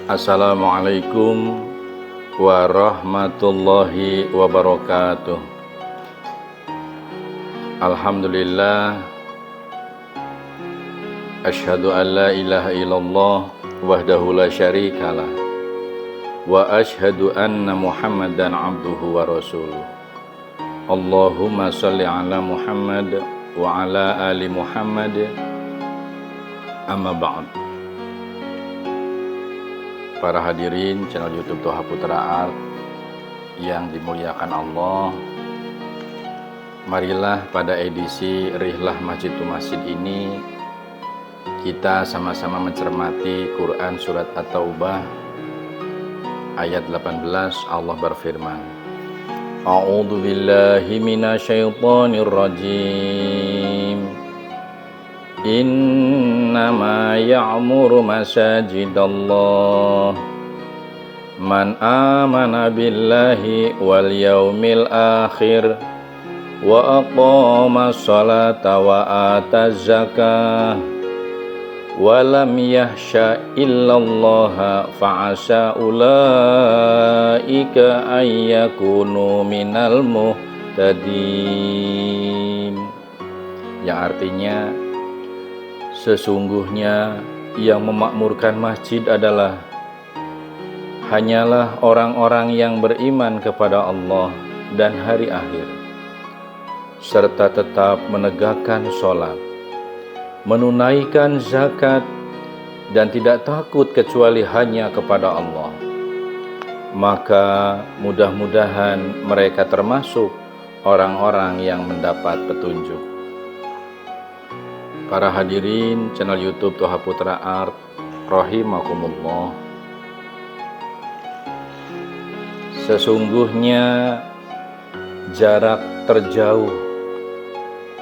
Assalamualaikum warahmatullahi wabarakatuh. Alhamdulillah, asyhadu an la ilaha illallah wahdahu la syarikalah, wa asyhadu anna Muhammadan abduhu wa rasuluh. Allahumma shalli ala Muhammad wa ala ali Muhammad, amma ba'd. Para hadirin channel YouTube Toha Putra Art yang dimuliakan Allah, marilah pada edisi Rihlah Masjid to Masjid ini kita sama-sama mencermati Quran Surat At-Taubah ayat 18. Allah berfirman, A'udzu billahi minasyaitonir rajim. Innama ya'muru masajidallah man amana billahi wal yaumil akhir wa aqama sholata wa ataz zakah wa lam yahsha illallaha fa'asa ulaika ayyakunu minal muhtadin. Yang artinya, sesungguhnya yang memakmurkan masjid adalah hanyalah orang-orang yang beriman kepada Allah dan hari akhir, serta tetap menegakkan sholat, menunaikan zakat, dan tidak takut kecuali hanya kepada Allah. Maka mudah-mudahan mereka termasuk orang-orang yang mendapat petunjuk. Para hadirin channel YouTube Toha Putra Art rahimakumullah, sesungguhnya jarak terjauh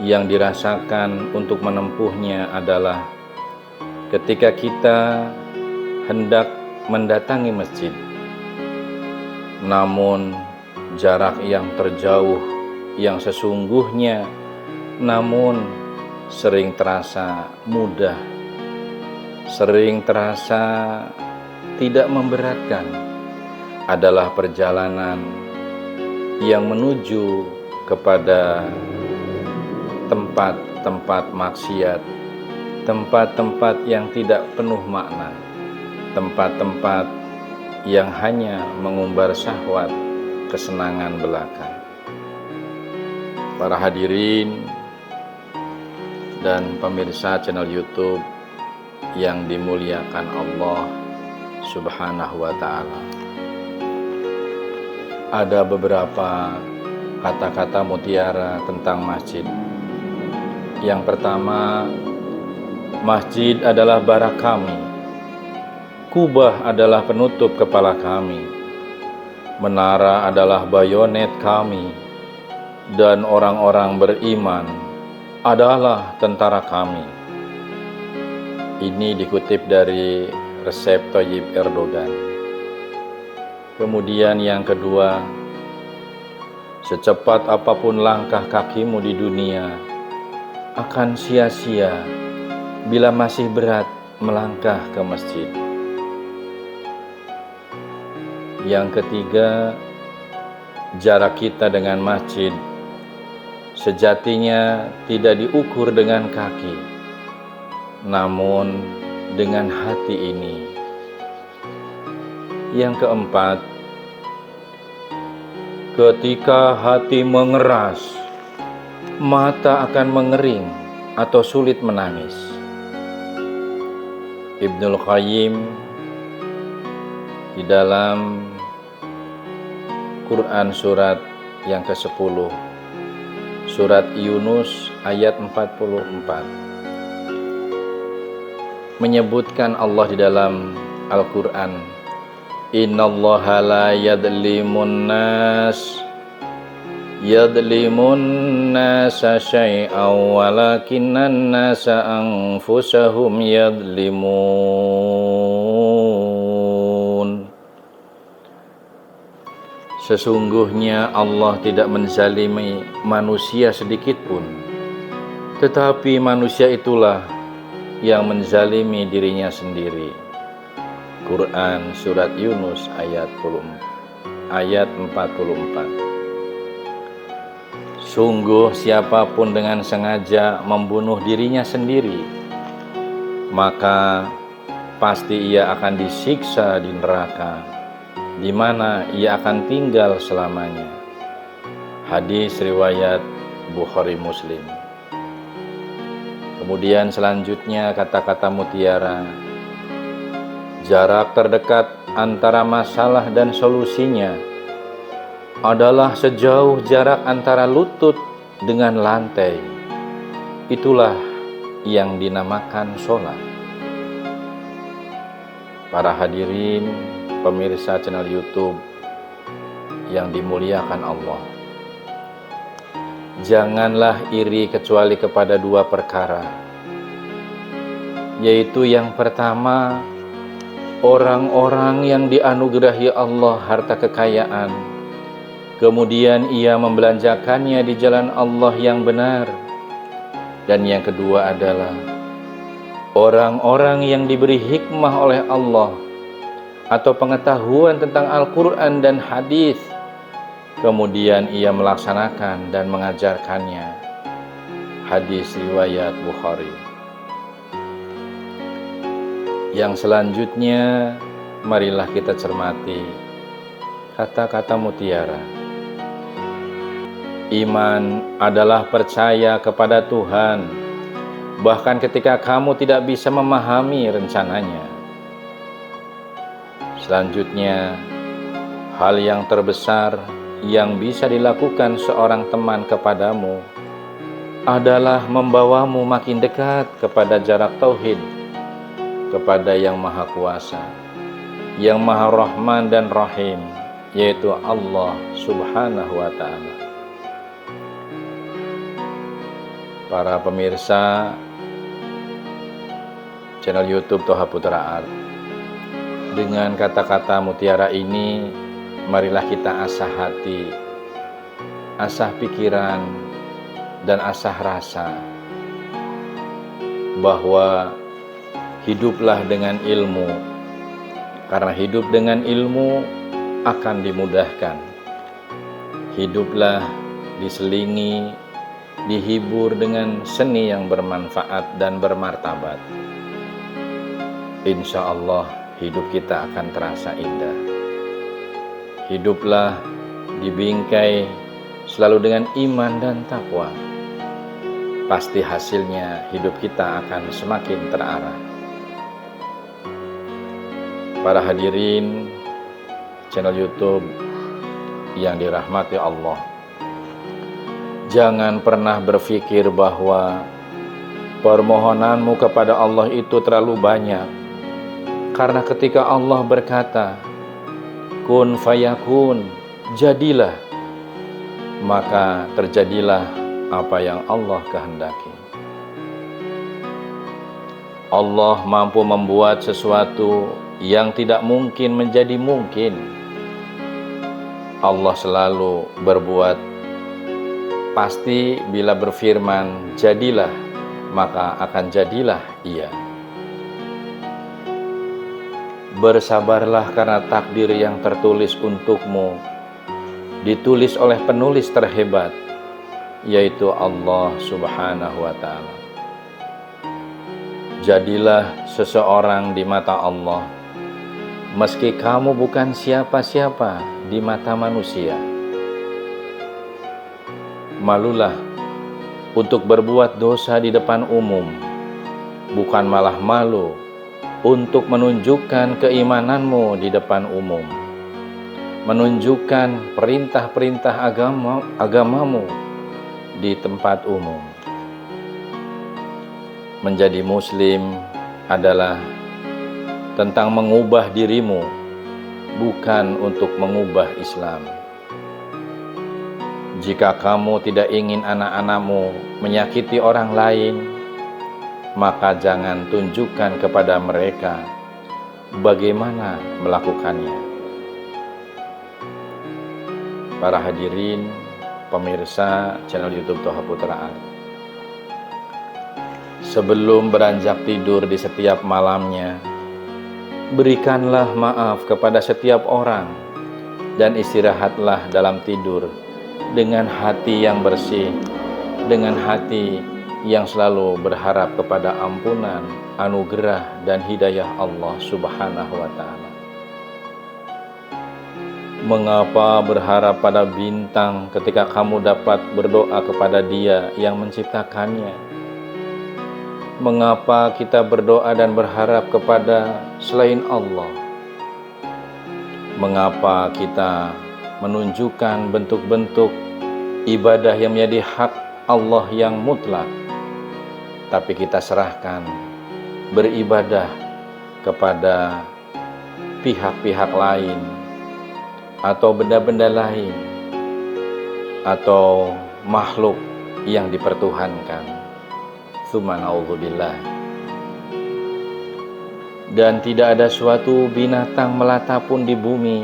yang dirasakan untuk menempuhnya adalah ketika kita hendak mendatangi masjid, namun jarak yang terjauh yang sesungguhnya namun sering terasa mudah, sering terasa tidak memberatkan adalah perjalanan yang menuju kepada tempat-tempat maksiat, tempat-tempat yang tidak penuh makna, tempat-tempat yang hanya mengumbar syahwat kesenangan belaka. Para hadirin dan pemirsa channel YouTube yang dimuliakan Allah Subhanahu wa ta'ala, ada beberapa kata-kata mutiara tentang masjid. Yang pertama, masjid adalah barak kami, kubah adalah penutup kepala kami, menara adalah bayonet kami, dan orang-orang beriman adalah tentara kami. Ini dikutip dari Recep Tayyip Erdogan. Kemudian yang kedua, secepat apapun langkah kakimu di dunia akan sia-sia bila masih berat melangkah ke masjid. Yang ketiga, jarak kita dengan masjid sejatinya tidak diukur dengan kaki, namun dengan hati ini. Yang keempat, ketika hati mengeras, mata akan mengering atau sulit menangis. Ibnul Qayyim di dalam Quran surat yang ke-10, surat Yunus ayat 44, menyebutkan Allah di dalam Al-Quran, Innallaha la yadlimun nasa syai'aw walakinnan nasa anfusahum yadlimun. Sesungguhnya Allah tidak menzalimi manusia sedikit pun, tetapi manusia itulah yang menzalimi dirinya sendiri. Quran Surat Yunus ayat 44. Sungguh siapapun dengan sengaja membunuh dirinya sendiri, maka pasti ia akan disiksa di neraka, di mana ia akan tinggal selamanya. Hadis riwayat Bukhari Muslim. Kemudian selanjutnya kata-kata mutiara, jarak terdekat antara masalah dan solusinya adalah sejauh jarak antara lutut dengan lantai. Itulah yang dinamakan sholat. Para hadirin pemirsa channel YouTube yang dimuliakan Allah, janganlah iri kecuali kepada dua perkara, yaitu yang pertama, orang-orang yang dianugerahi Allah harta kekayaan, kemudian ia membelanjakannya di jalan Allah yang benar. Dan yang kedua adalah orang-orang yang diberi hikmah oleh Allah atau pengetahuan tentang Al-Quran dan hadis, kemudian ia melaksanakan dan mengajarkannya. Hadis riwayat Bukhari. Yang selanjutnya, marilah kita cermati kata-kata mutiara. Iman adalah percaya kepada Tuhan, bahkan ketika kamu tidak bisa memahami rencananya. Selanjutnya, hal yang terbesar yang bisa dilakukan seorang teman kepadamu adalah membawamu makin dekat kepada jarak tauhid, kepada Yang Maha Kuasa, Yang Maha Rahman dan Rahim, yaitu Allah Subhanahu wa Ta'ala. Para pemirsa channel YouTube Toha Putra Art, dengan kata-kata mutiara ini, marilah kita asah hati, asah pikiran, dan asah rasa bahwa hiduplah dengan ilmu, karena hidup dengan ilmu akan dimudahkan. Hiduplah diselingi, dihibur dengan seni yang bermanfaat dan bermartabat. Insya Allah hidup kita akan terasa indah. Hiduplah dibingkai selalu dengan iman dan takwa. Pasti hasilnya hidup kita akan semakin terarah. Para hadirin channel YouTube yang dirahmati Allah, jangan pernah berpikir bahwa permohonanmu kepada Allah itu terlalu banyak. Karena ketika Allah berkata, kun fayakun, jadilah, maka terjadilah apa yang Allah kehendaki. Allah mampu membuat sesuatu yang tidak mungkin menjadi mungkin. Allah selalu berbuat pasti bila berfirman, jadilah, maka akan jadilah ia. Bersabarlah karena takdir yang tertulis untukmu ditulis oleh penulis terhebat, yaitu Allah Subhanahu wa Ta'ala. Jadilah seseorang di mata Allah, meski kamu bukan siapa-siapa di mata manusia. Malulah untuk berbuat dosa di depan umum, bukan malah malu untuk menunjukkan keimananmu di depan umum, menunjukkan perintah-perintah agamamu di tempat umum. Menjadi muslim adalah tentang mengubah dirimu, bukan untuk mengubah Islam. Jika kamu tidak ingin anak-anakmu menyakiti orang lain, maka jangan tunjukkan kepada mereka bagaimana melakukannya. Para hadirin pemirsa channel YouTube Toha Putra Art, sebelum beranjak tidur di setiap malamnya, Berikanlah maaf kepada setiap orang dan istirahatlah dalam tidur dengan hati yang bersih, dengan hati yang selalu berharap kepada ampunan, anugerah dan hidayah Allah Subhanahu wa Ta'ala. Mengapa berharap pada bintang ketika kamu dapat berdoa kepada Dia yang menciptakannya? Mengapa kita berdoa dan berharap kepada selain Allah? Mengapa kita menunjukkan bentuk-bentuk ibadah yang menjadi hak Allah yang mutlak, tapi kita serahkan beribadah kepada pihak-pihak lain atau benda-benda lain atau makhluk yang dipertuhankan? Subhanallah. Dan tidak ada suatu binatang melata pun di bumi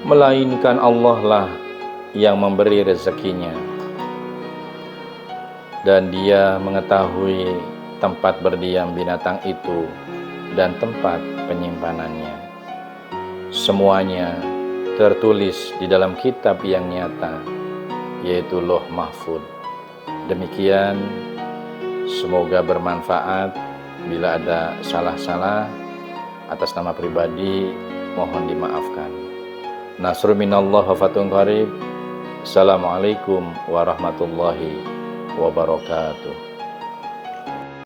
melainkan Allah lah yang memberi rezekinya, dan Dia mengetahui tempat berdiam binatang itu dan tempat penyimpanannya. Semuanya tertulis di dalam kitab yang nyata, yaitu Lauh Mahfuz. Demikian, semoga bermanfaat. Bila ada salah-salah atas nama pribadi, mohon dimaafkan. Nasrun minallah wa fathun qarib. Assalamualaikum warahmatullahi wabarakatuh.